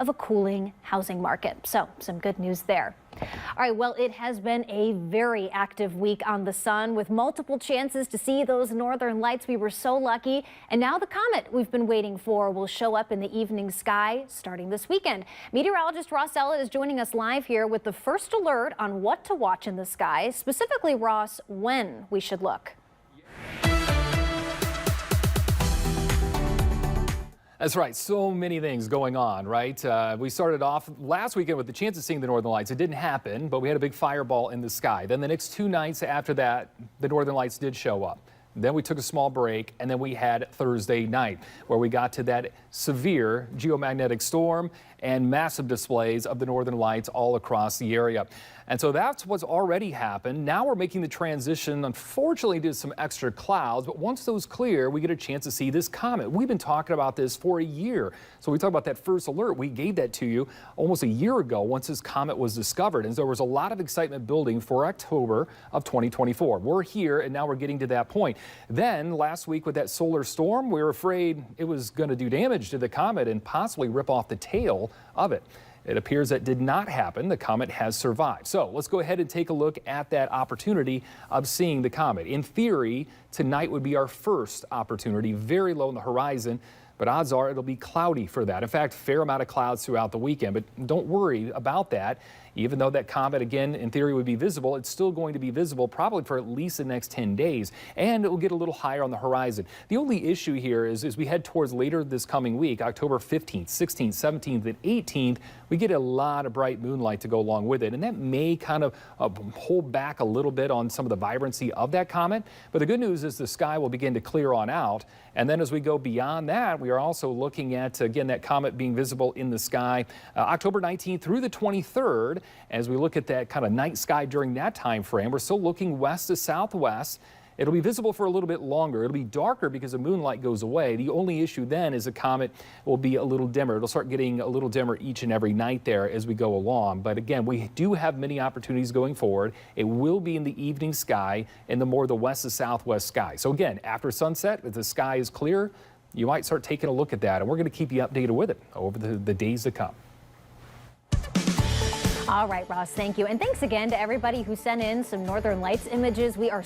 of a cooling housing market. So some good news there. All right, well, it has been a very active week on the sun with multiple chances to see those northern lights. We were so lucky. And now the comet we've been waiting for will show up in the evening sky starting this weekend. Meteorologist Ross Ellett is joining us live here with the first alert on what to watch in the sky, specifically, Ross, when we should look. That's right. So many things going on, right? We started off last weekend with the chance of seeing the northern lights. It didn't happen, but we had a big fireball in the sky. Then the next 2 nights after that, the northern lights did show up. Then we took a small break, and then we had Thursday night, where we got to that severe geomagnetic storm and massive displays of the northern lights all across the area. And so that's what's already happened. Now we're making the transition, unfortunately, to some extra clouds. But once those clear, we get a chance to see this comet. We've been talking about this for a year. So we talk about that first alert. We gave that to you almost a year ago once this comet was discovered. And so there was a lot of excitement building for October of 2024. We're here, and now we're getting to that point. Then last week with that solar storm, we were afraid it was going to do damage to the comet and possibly rip off the tail of it. It appears that did not happen. The comet has survived. So let's go ahead and take a look at that opportunity of seeing the comet. In theory, tonight would be our first opportunity, very low on the horizon, but odds are it'll be cloudy for that. In fact, fair amount of clouds throughout the weekend, but don't worry about that. Even though that comet, again, in theory would be visible, it's still going to be visible probably for at least the next 10 days, and it will get a little higher on the horizon. The only issue here is as we head towards later this coming week, October 15th, 16th, 17th, and 18th, we get a lot of bright moonlight to go along with it, and that may kind of hold back a little bit on some of the vibrancy of that comet. But the good news is the sky will begin to clear on out, and then as we go beyond that, we are also looking at, again, that comet being visible in the sky October 19th through the 23rd. As we look at that kind of night sky during that time frame, we're still looking west to southwest. It'll be visible for a little bit longer. It'll be darker because the moonlight goes away. The only issue then is the comet will be a little dimmer. It'll start getting a little dimmer each and every night there as we go along. But again, we do have many opportunities going forward. It will be in the evening sky in the more the west to southwest sky. So again, after sunset, if the sky is clear, you might start taking a look at that. And we're going to keep you updated with it over the days to come. All right, Ross, thank you. And thanks again to everybody who sent in some Northern Lights images. We are